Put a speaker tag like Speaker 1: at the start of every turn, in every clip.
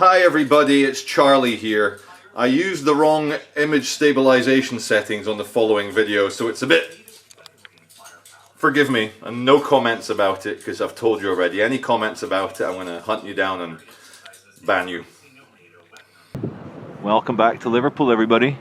Speaker 1: Hi everybody, it's Charlie here. I used the wrong image stabilization settings on the following video, so it's a bit... Forgive me, and no comments about it, because I've told you already. Any comments about it, I'm going to hunt you down and ban you.
Speaker 2: Welcome back to Liverpool, everybody.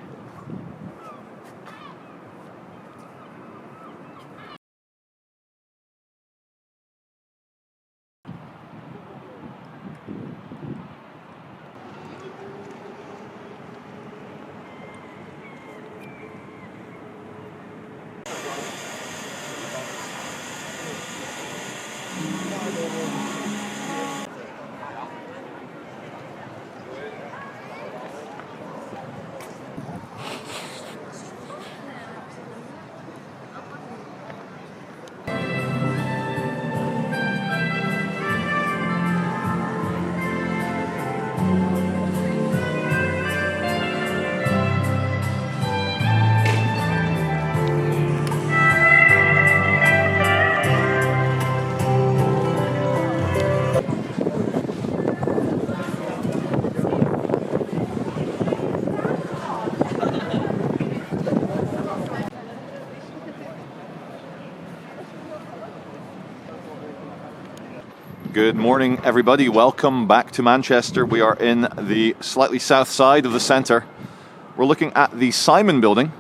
Speaker 2: Good morning, everybody. Welcome back to Manchester. We are in the slightly south side of the centre. We're looking at the Simon building,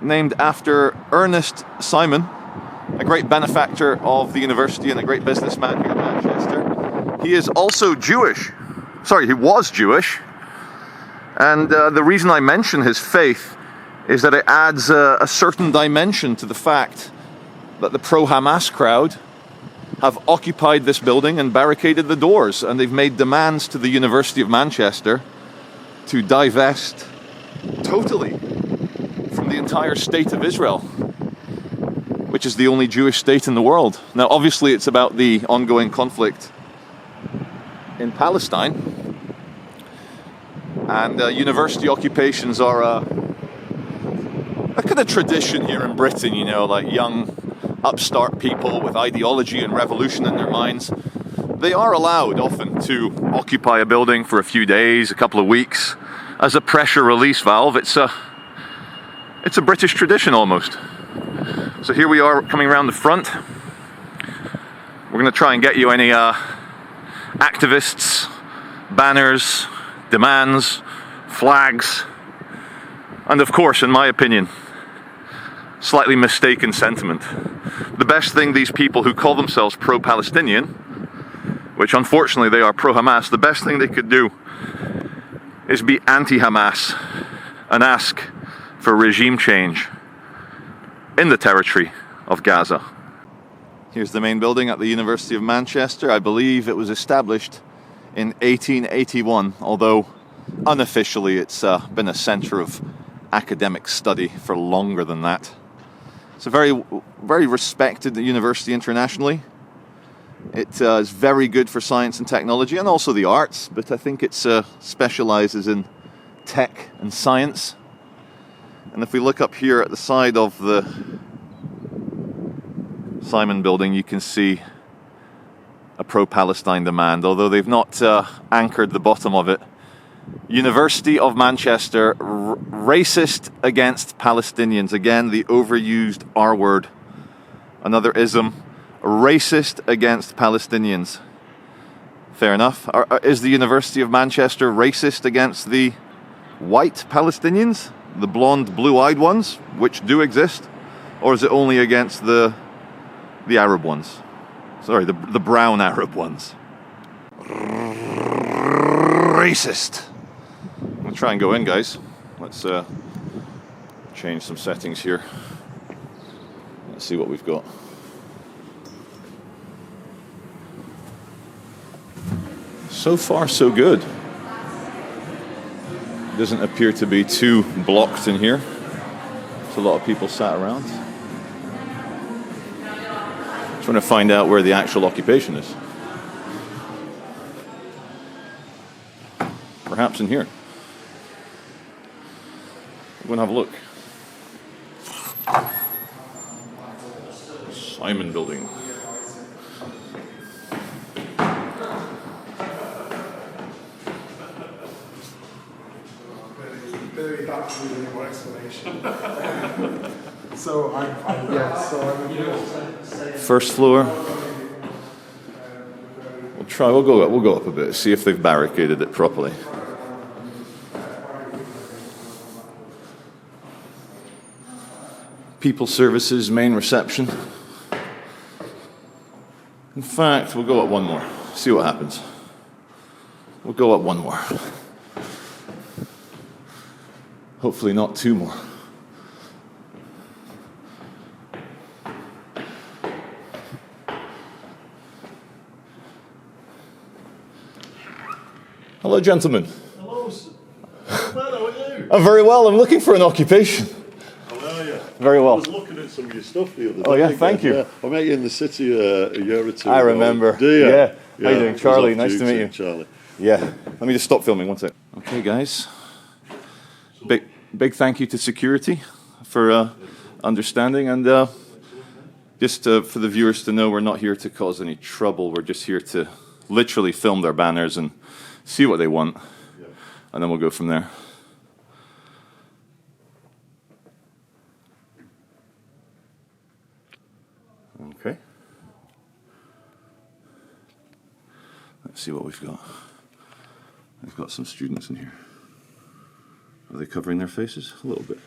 Speaker 2: named after Ernest Simon, a great benefactor of the university and a great businessman here in Manchester. He is also Jewish. Sorry, he was Jewish. And the reason I mention his faith is that it adds a certain dimension to the fact that the pro-Hamas crowd have occupied this building and barricaded the doors, and they've made demands to the University of Manchester to divest totally from the entire state of Israel, which is the only Jewish state in the world. Now, obviously, it's about the ongoing conflict in Palestine, and university occupations are a kind of tradition here in Britain, you know, like young upstart people with ideology and revolution in their minds. They are allowed often to occupy a building for a few days, a couple of weeks, as a pressure release valve. It's a British tradition almost. So here we are coming around the front. We're going to try and get you any activists, banners, demands, flags, and of course, in my opinion, slightly mistaken sentiment. The best thing these people who call themselves pro-Palestinian, which unfortunately they are pro-Hamas, the best thing they could do is be anti-Hamas and ask for regime change in the territory of Gaza. Here's the main building at the University of Manchester. I believe it was established in 1881, although unofficially it's been a centre of academic study for longer than that. It's a very respected university internationally. It is very good for science and technology and also the arts, but I think it specialises in tech and science. And if we look up here at the side of the Simon building, you can see a pro-Palestine demand, although they've not anchored the bottom of it. University of Manchester, racist against Palestinians. Again, the overused R word. Another ism. Racist against Palestinians. Fair enough. Is the University of Manchester racist against the white Palestinians? The blonde, blue-eyed ones, which do exist? Or is it only against the Arab ones? Sorry, the brown Arab ones. Racist. I'm going to try and go in, guys. Let's change some settings here. Let's see what we've got. So far, so good. Doesn't appear to be too blocked in here. There's a lot of people sat around. Trying to find out where the actual occupation is. Perhaps in here. We're going to have a look. Simon building.
Speaker 3: Very back to the more explanation. So I'm
Speaker 2: First floor. We'll go up a bit, see if they've barricaded it properly. People Services main reception. In fact, we'll go up one more, see what happens. We'll go up one more. Hopefully not two more. Hello, gentlemen.
Speaker 4: Hello, sir. Well, how are you?
Speaker 2: I'm very well. I'm looking for an occupation.
Speaker 4: How are you?
Speaker 2: Very well.
Speaker 4: I was looking at some of your stuff the other day.
Speaker 2: Oh, yeah, thank you.
Speaker 4: Yeah, I met you in the city a year or two
Speaker 2: I
Speaker 4: ago.
Speaker 2: remember.
Speaker 4: Do you?
Speaker 2: Yeah. How you doing,
Speaker 4: I was
Speaker 2: Charlie?
Speaker 4: off
Speaker 2: Nice to
Speaker 4: duty,
Speaker 2: meet you.
Speaker 4: Charlie.
Speaker 2: Yeah. Let me just stop filming one sec. Okay, guys. Big thank you to security for understanding, and just for the viewers to know, we're not here to cause any trouble. We're just here to literally film their banners and see what they want, and then we'll go from there. Okay. Let's see what we've got. We've got some students in here. Are they covering their faces? A little bit.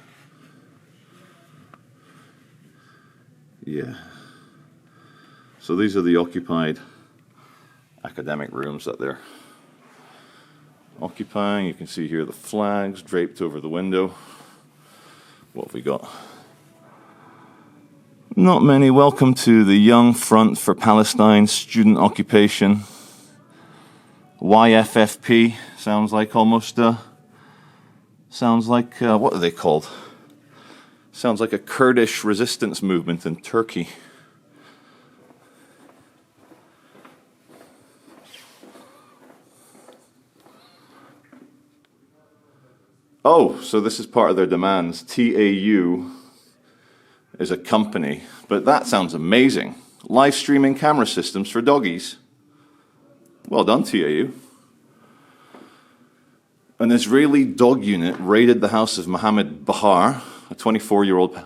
Speaker 2: Yeah. So these are the occupied academic rooms that they're occupying. You can see here the flags draped over the window. What have we got? Not many. Welcome to the Young Front for Palestine Student Occupation. YFFP sounds like almost. Sounds like what are they called? Sounds like a Kurdish resistance movement in Turkey. Oh, so this is part of their demands. TAU is a company, but that sounds amazing. Live streaming camera systems for doggies. Well done, TAU. An Israeli dog unit raided the house of Mohammed Bahar, a 24-year-old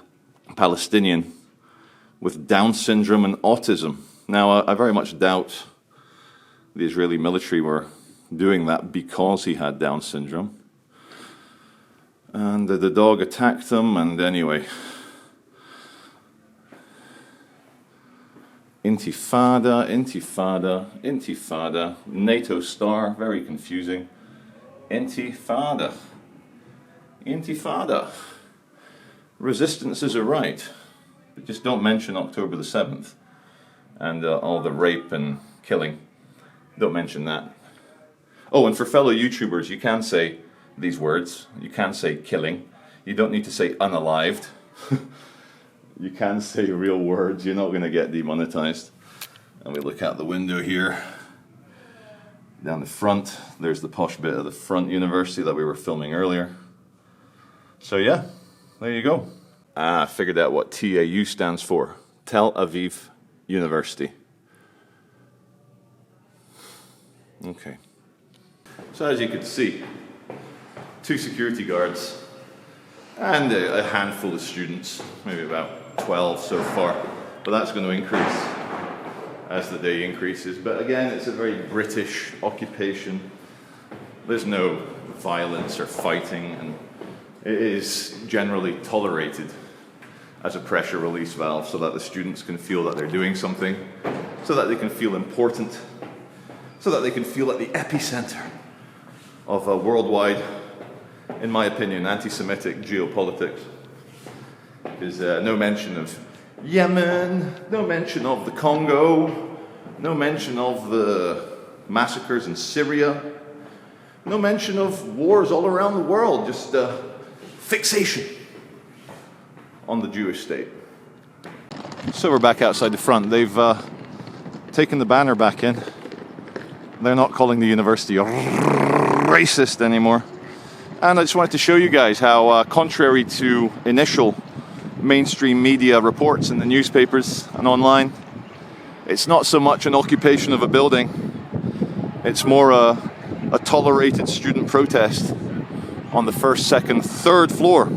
Speaker 2: Palestinian with Down syndrome and autism. Now, I very much doubt the Israeli military were doing that because he had Down syndrome. And the dog attacked them, and anyway. Intifada, intifada, intifada, NATO star, very confusing. Intifada. Intifada. Resistance is a right, but just don't mention October the 7th and all the rape and killing. Don't mention that. Oh, and for fellow YouTubers, you can say these words. You can say killing. You don't need to say unalived. You can say real words. You're not going to get demonetized. And we look out the window here. Down the front, there's the posh bit of the front university that we were filming earlier. So yeah, there you go. I figured out what TAU stands for. Tel Aviv University. Okay. So as you can see, 2 security guards and a handful of students, maybe about 12 so far, but that's going to increase as the day increases. But again, it's a very British occupation. There's no violence or fighting, and it is generally tolerated as a pressure release valve so that the students can feel that they're doing something, so that they can feel important, so that they can feel at the epicenter of a worldwide, in my opinion, anti-Semitic geopolitics. There's no mention of Yemen, no mention of the Congo, no mention of the massacres in Syria, no mention of wars all around the world, just fixation on the Jewish state. So we're back outside the front. They've taken the banner back in. They're not calling the university a racist anymore. And I just wanted to show you guys how, contrary to initial mainstream media reports in the newspapers and online, it's not so much an occupation of a building, it's more a tolerated student protest on the first, second, third floor.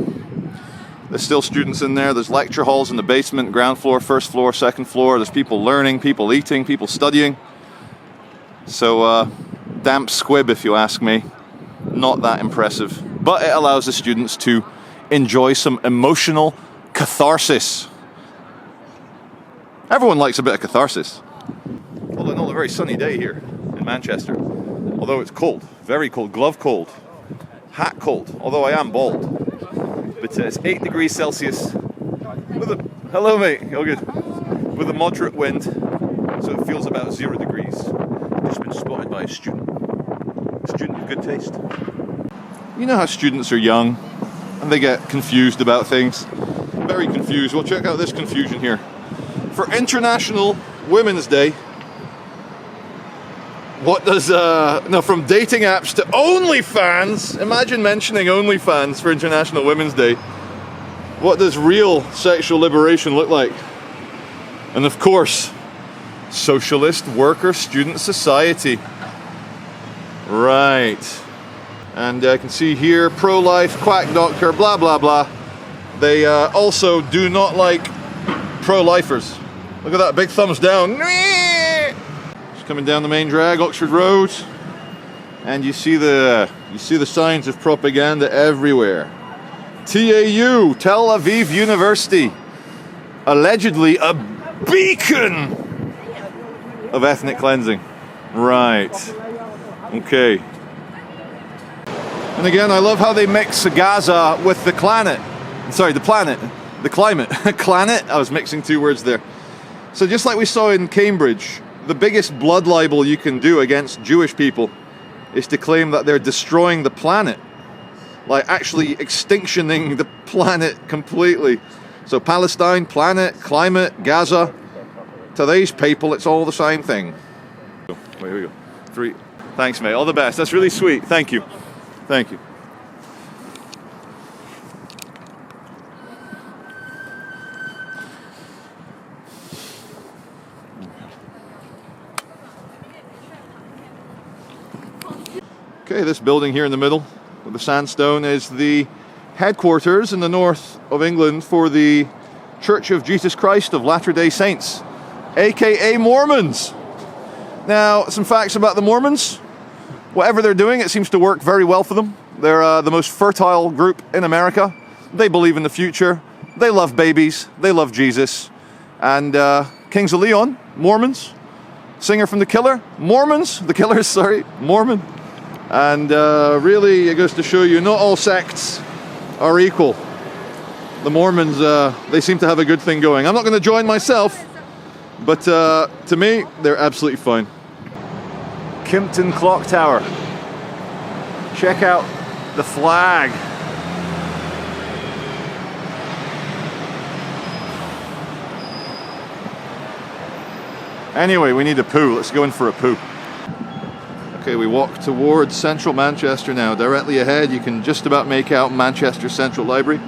Speaker 2: There's still students in there. There's lecture halls in the basement, ground floor, first floor, second floor. There's people learning, people eating, people studying. So damp squib, if you ask me. Not that impressive. But it allows the students to enjoy some emotional catharsis. Everyone likes a bit of catharsis. Although not a very sunny day here in Manchester. Although it's cold, very cold, glove cold, hat cold, although I am bald. But it's 8 degrees Celsius with a, hello mate, oh good, with a moderate wind, so it feels about 0 degrees. Just been spotted by a student of good taste. You know how students are young and they get confused about things, very confused. Well, check out this confusion here. For International Women's Day, what does, no, from dating apps to OnlyFans, imagine mentioning OnlyFans for International Women's Day. What does real sexual liberation look like? And of course, Socialist Worker Student Society. Right. And I can see here, pro-life, quack doctor, blah, blah, blah. They also do not like pro-lifers. Look at that, big thumbs down. Coming down the main drag, Oxford Road, and you see the signs of propaganda everywhere. TAU, Tel Aviv University, allegedly a beacon of ethnic cleansing. Right. Okay. And again, I love how they mix Gaza with the planet. Sorry, the planet, the climate. Planet. I was mixing two words there. So just like we saw in Cambridge, the biggest blood libel you can do against Jewish people is to claim that they're destroying the planet, like actually extinctioning the planet completely. So Palestine, planet, climate, Gaza, to these people it's all the same thing. Wait, here we go. 3. Thanks, mate. All the best. That's really sweet. Thank you. Thank you. Okay, this building here in the middle with the sandstone is the headquarters in the north of England for the Church of Jesus Christ of Latter-day Saints, aka Mormons. Now, some facts about the Mormons. Whatever they're doing, it seems to work very well for them. They're the most fertile group in America. They believe in the future. They love babies. They love Jesus. And Kings of Leon, Mormons. Singer from The Killer, Mormons. The Killers, sorry, Mormon. And really, it goes to show you, not all sects are equal. The Mormons, they seem to have a good thing going. I'm not going to join myself, but to me, they're absolutely fine. Kimpton Clock Tower. Check out the flag. Anyway, we need a poo. Let's go in for a poo. Okay, we walk towards central Manchester now. Directly ahead, you can just about make out Manchester Central Library.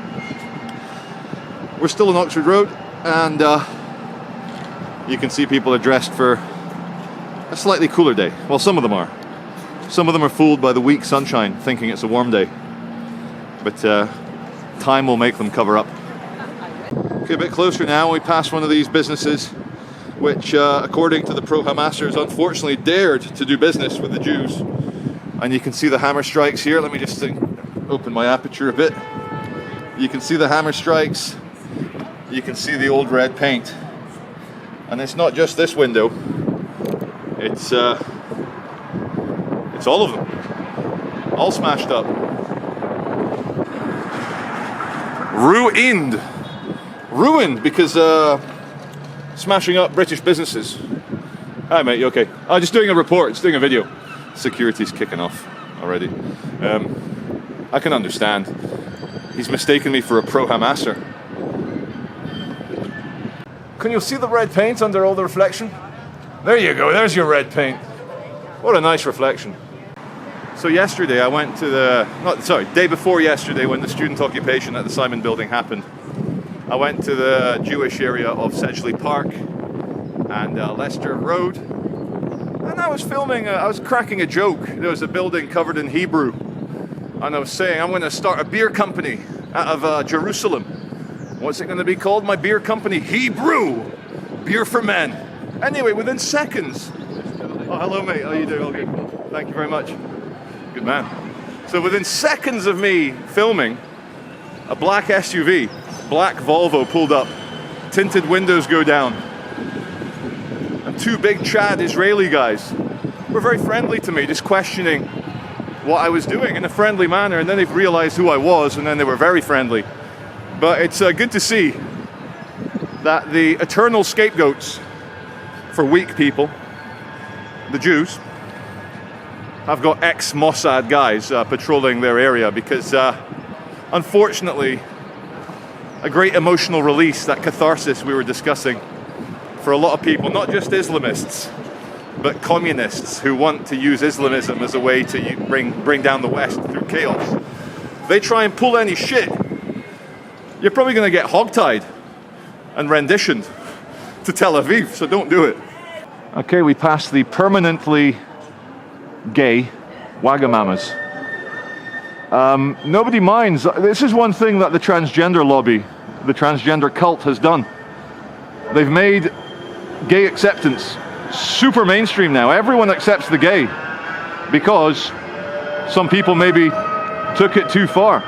Speaker 2: We're still on Oxford Road, and you can see people are dressed for a slightly cooler day. Well, some of them are. Some of them are fooled by the weak sunshine, thinking it's a warm day. But time will make them cover up. Okay, a bit closer now, we pass one of these businesses which, according to the pro-Hamasers, unfortunately dared to do business with the Jews. And you can see the hammer strikes here. Let me just open my aperture a bit. You can see the hammer strikes. You can see the old red paint. And it's not just this window. It's all of them. All smashed up. Ruined. Ruined because smashing up British businesses. Hi mate, you okay? I'm just doing a report, just doing a video. Security's kicking off already. I can understand. He's mistaken me for a pro-Hamaser. Can you see the red paint under all the reflection? There you go, there's your red paint. What a nice reflection. So yesterday I went to day before yesterday when the student occupation at the Simon Building happened. I went to the Jewish area of Sedgley Park and Leicester Road, and I was filming, I was cracking a joke. There was a building covered in Hebrew, And I was saying I'm going to start a beer company out of Jerusalem. What's it going to be called? My beer company? Hebrew! Beer for men. Anyway, within seconds. Oh, hello mate, how are you doing? All good. Thank you very much. Good man. So within seconds of me filming, a black SUV, black Volvo pulled up, tinted windows go down, and two big Chad Israeli guys were very friendly to me, just questioning what I was doing in a friendly manner, and then they've realized who I was, and then they were very friendly. But it's good to see that the eternal scapegoats for weak people, the Jews, have got ex-Mossad guys patrolling their area, because unfortunately, a great emotional release, that catharsis we were discussing, for a lot of people, not just Islamists, but communists who want to use Islamism as a way to bring down the West through chaos. If they try and pull any shit, you're probably going to get hogtied and renditioned to Tel Aviv, so don't do it. Okay, we passed the permanently gay Wagamamas. Nobody minds. This is one thing that the transgender lobby, the transgender cult has done. They've made gay acceptance super mainstream now. Everyone accepts the gay because some people maybe took it too far.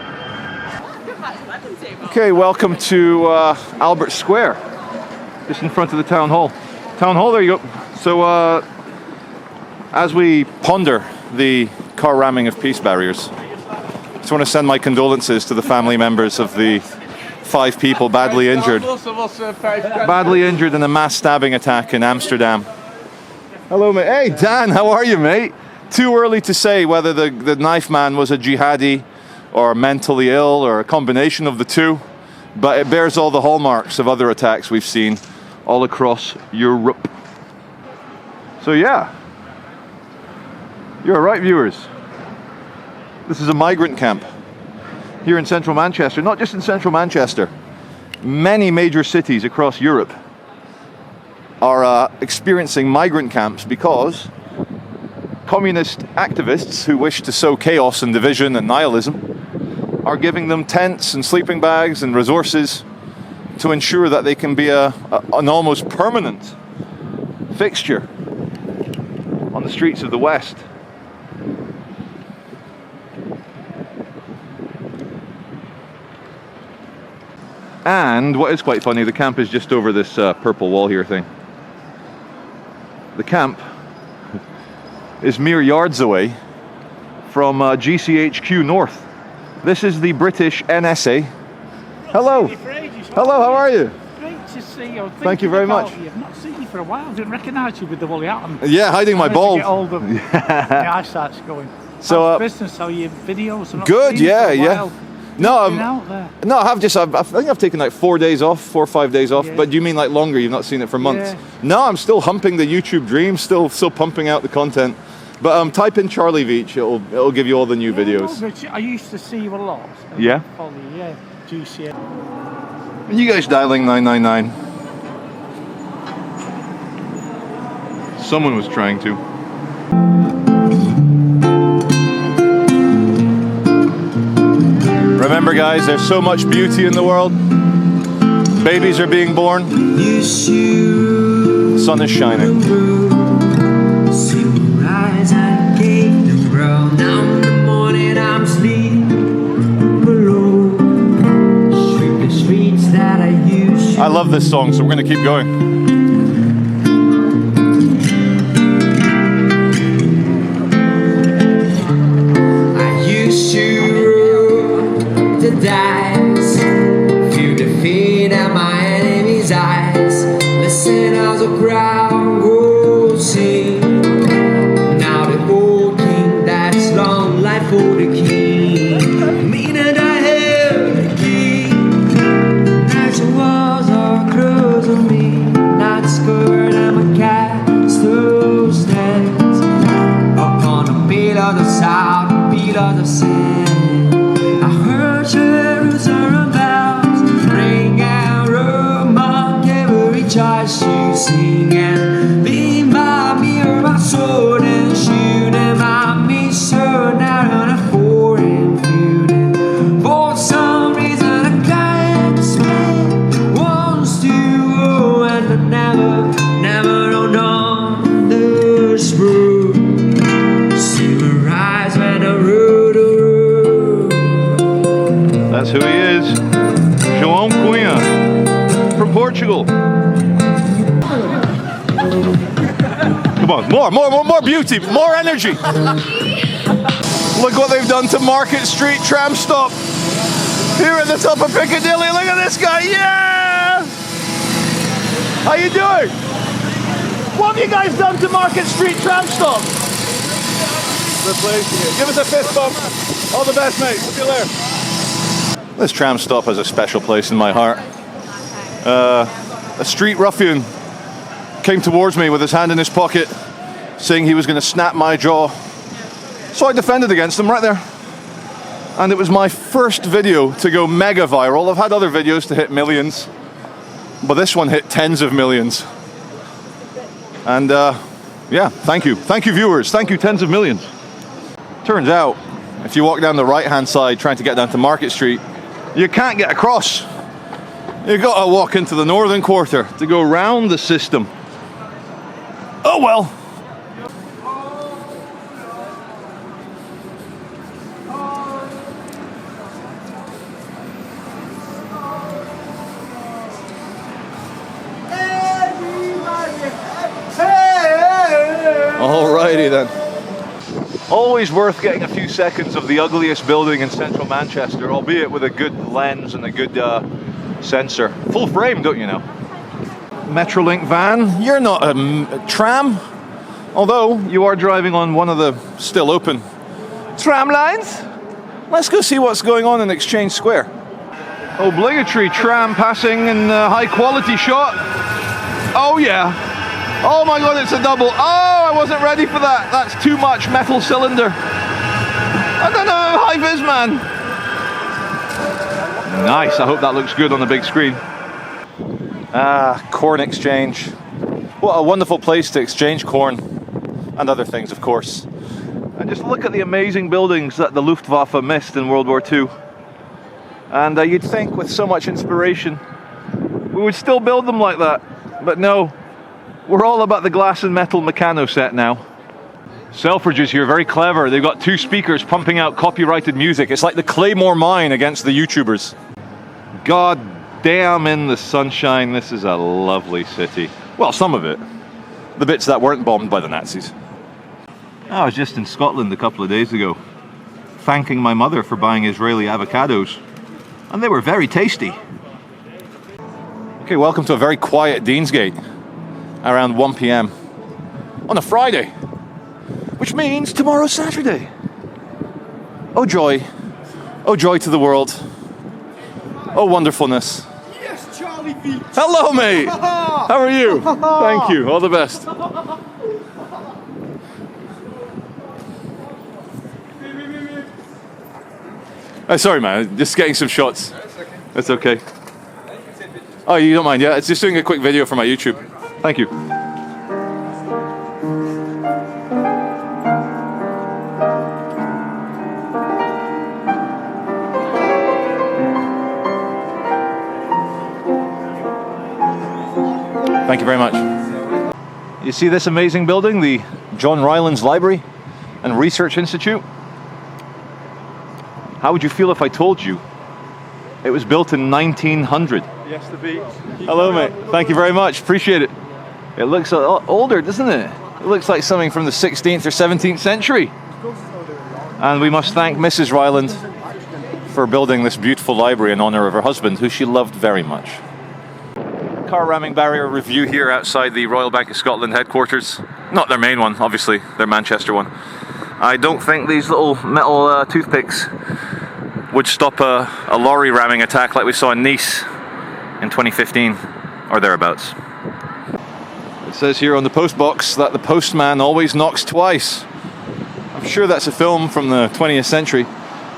Speaker 2: Okay, welcome to Albert Square, just in front of the town hall. Town hall, there you go. So as we ponder the car ramming of peace barriers, I just want to send my condolences to the family members of the 5 people badly injured in a mass stabbing attack in Amsterdam. Hello, mate. Hey, Dan, how are you, mate? Too early to say whether the knife man was a jihadi or mentally ill or a combination of the two, but it bears all the hallmarks of other attacks we've seen all across Europe. So yeah, you're right, viewers. This is a migrant camp here in central Manchester. Not just in central Manchester, many major cities across Europe are experiencing migrant camps because communist activists who wish to sow chaos and division and nihilism are giving them tents and sleeping bags and resources to ensure that they can be an almost permanent fixture on the streets of the West. And what is quite funny, the camp is just over this purple wall here thing. The camp is mere yards away from GCHQ North. This is the British NSA. Hello. Hello, how are you?
Speaker 5: Great to see you.
Speaker 2: Thank you very much.
Speaker 5: I've not seen you for a while. I didn't recognise you with the woolly hat.
Speaker 2: Yeah, hiding my bald.
Speaker 5: Get older, my eyesight's going.
Speaker 2: So
Speaker 5: how's business? How are your videos? I'm not
Speaker 2: good,
Speaker 5: seeing you
Speaker 2: yeah,
Speaker 5: for a
Speaker 2: yeah.
Speaker 5: while.
Speaker 2: No,
Speaker 5: Out there.
Speaker 2: no, I think I've taken like 4 days off, 4 or 5 days off.
Speaker 5: Yeah.
Speaker 2: But do you mean like longer? You've not seen it for months?
Speaker 5: Yeah.
Speaker 2: No, I'm still humping the YouTube dream, still pumping out the content. But type in Charlie Veach, it'll give you all the new videos.
Speaker 5: No, but I used to see you a lot.
Speaker 2: Yeah?
Speaker 5: Follow you, yeah. GCN.
Speaker 2: Are you guys dialing 999? Someone was trying to. Remember, guys, there's so much beauty in the world. Babies are being born. The sun is shining. I love this song, so we're going to keep going.
Speaker 6: Sword and shoot him, I me so now on a foreign
Speaker 2: That's who he is. João Cunha from Portugal. Come on, more beauty, more energy. Look what they've done to Market Street tram stop. Here at the top of Piccadilly, look at this guy, yeah! How you doing? What have you guys done to Market Street tram stop? Replacing it. Give us a fist bump. All the best, mate. See you later. This tram stop has a special place in my heart. A street ruffian came towards me with his hand in his pocket, saying he was going to snap my jaw. So I defended against him right there. And it was my first video to go mega viral. I've had other videos to hit millions, but this one hit tens of millions. And yeah, thank you. Thank you, viewers. Thank you, tens of millions. Turns out, if you walk down the right-hand side trying to get down to Market Street, you can't get across. You've got to walk into the northern quarter to go round the system. Oh well. Alrighty then. Always worth getting a few seconds of the ugliest building in central Manchester, albeit with a good lens and a good sensor. Full frame, don't you know? Metrolink van. You're not a tram, although you are driving on one of the still open tram lines. Let's go see what's going on in Exchange Square. Obligatory tram passing in a high quality shot. Oh yeah. Oh my god, it's a double. Oh, I wasn't ready for that. That's too much metal cylinder. I don't know, high vis man. Nice, I hope that looks good on the big screen. Corn exchange. What a wonderful place to exchange corn. And other things, of course. And just look at the amazing buildings that the Luftwaffe missed in World War II. And you'd think with so much inspiration, we would still build them like that. But no. We're all about the glass and metal Meccano set now. Selfridges here, very clever. They've got two speakers pumping out copyrighted music. It's like the Claymore mine against the YouTubers. God damn in the sunshine, this is a lovely city. Well, some of it. The bits that weren't bombed by the Nazis. I was just in Scotland a couple of days ago, thanking my mother for buying Israeli avocados. And they were very tasty. Okay, welcome to a very quiet Deansgate. Around 1 p.m. on a Friday, which means tomorrow's Saturday. Oh joy to the world. Oh wonderfulness.
Speaker 3: Yes, Charlie Beach.
Speaker 2: Hello, mate. How are you? Thank you. All the best. Oh, sorry, man. Just getting some shots. That's okay. Oh, you don't mind? Yeah, it's just doing a quick video for my YouTube. Thank you. Thank you very much. You see this amazing building, the John Rylands Library and Research Institute? How would you feel if I told you it was built in 1900?
Speaker 3: Yes, the beach.
Speaker 2: Hello, mate. Thank you very much. Appreciate it. It looks a lot older, doesn't it? It looks like something from the 16th or 17th century. And we must thank Mrs. Ryland for building this beautiful library in honor of her husband, who she loved very much. Car ramming barrier review here outside the Royal Bank of Scotland headquarters. Not their main one, obviously, their Manchester one. I don't think these little metal toothpicks would stop a lorry ramming attack like we saw in Nice in 2015 or thereabouts. It says here on the post box that the postman always knocks twice. I'm sure that's a film from the 20th century.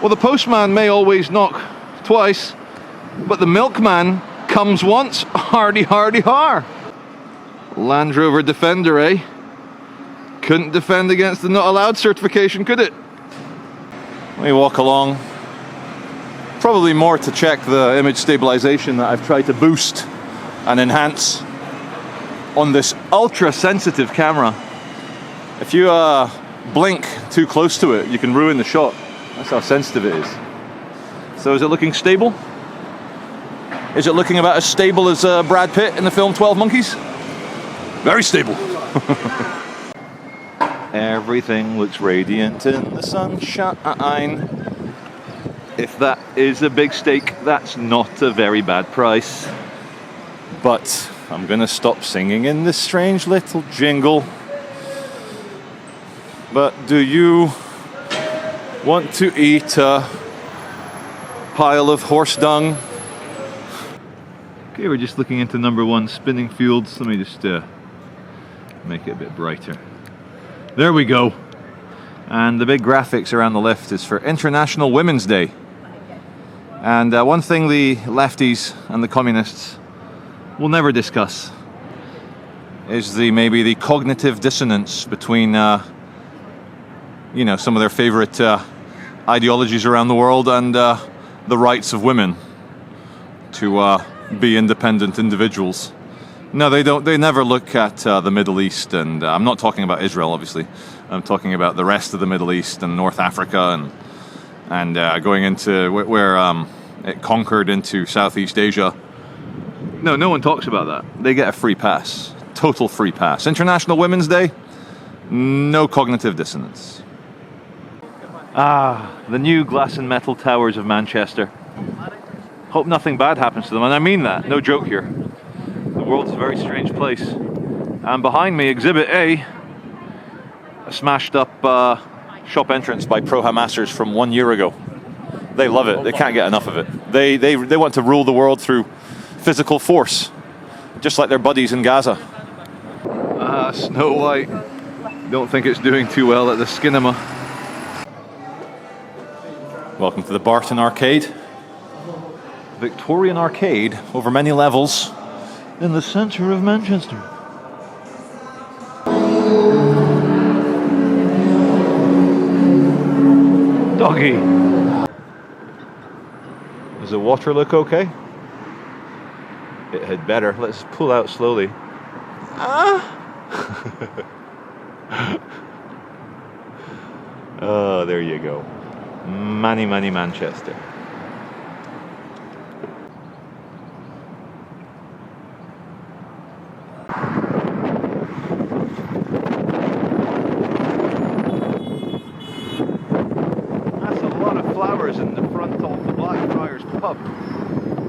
Speaker 2: Well, the postman may always knock twice, but the milkman comes once. Hardy, hardy, har. Land Rover Defender, eh? Couldn't defend against the not allowed certification, could it? Let me walk along. Probably more to check the image stabilization that I've tried to boost and enhance on this ultra sensitive camera. If you blink too close to it, you can ruin the shot. That's how sensitive it is. So is it looking stable? Is it looking about as stable as Brad Pitt in the film 12 Monkeys? Very stable. Everything looks radiant in the sunshine. If that is a big steak, that's not a very bad price. But I'm gonna stop singing in this strange little jingle. But do you want to eat a pile of horse dung? Okay, we're just looking into number 1 spinning fields. Let me just make it a bit brighter. There we go. And the big graphics around the left is for International Women's Day. And one thing the lefties and the communists will never discuss is maybe the cognitive dissonance between you know, some of their favorite ideologies around the world and the rights of women to be independent individuals. No, they don't. They never look at the Middle East, and I'm not talking about Israel, obviously. I'm talking about the rest of the Middle East and North Africa, and going into where it conquered into Southeast Asia. No, no one talks about that. They get a free pass, total free pass. International Women's Day, no cognitive dissonance. Ah, the new glass and metal towers of Manchester. Hope nothing bad happens to them, and I mean that. No joke here. The world's a very strange place. And behind me, Exhibit A, a smashed up shop entrance by pro-Hamasers from 1 year ago. They love it. They can't get enough of it. They want to rule the world through physical force, just like their buddies in Gaza. Snow White. Don't think it's doing too well at the Skinema. Welcome to the Barton Arcade. Victorian arcade over many levels in the centre of Manchester. Doggy. Does the water look okay? It had better. Let's pull out slowly. Oh, there you go. Manny Manchester. That's a lot of flowers in the front of the Blackfriars pub.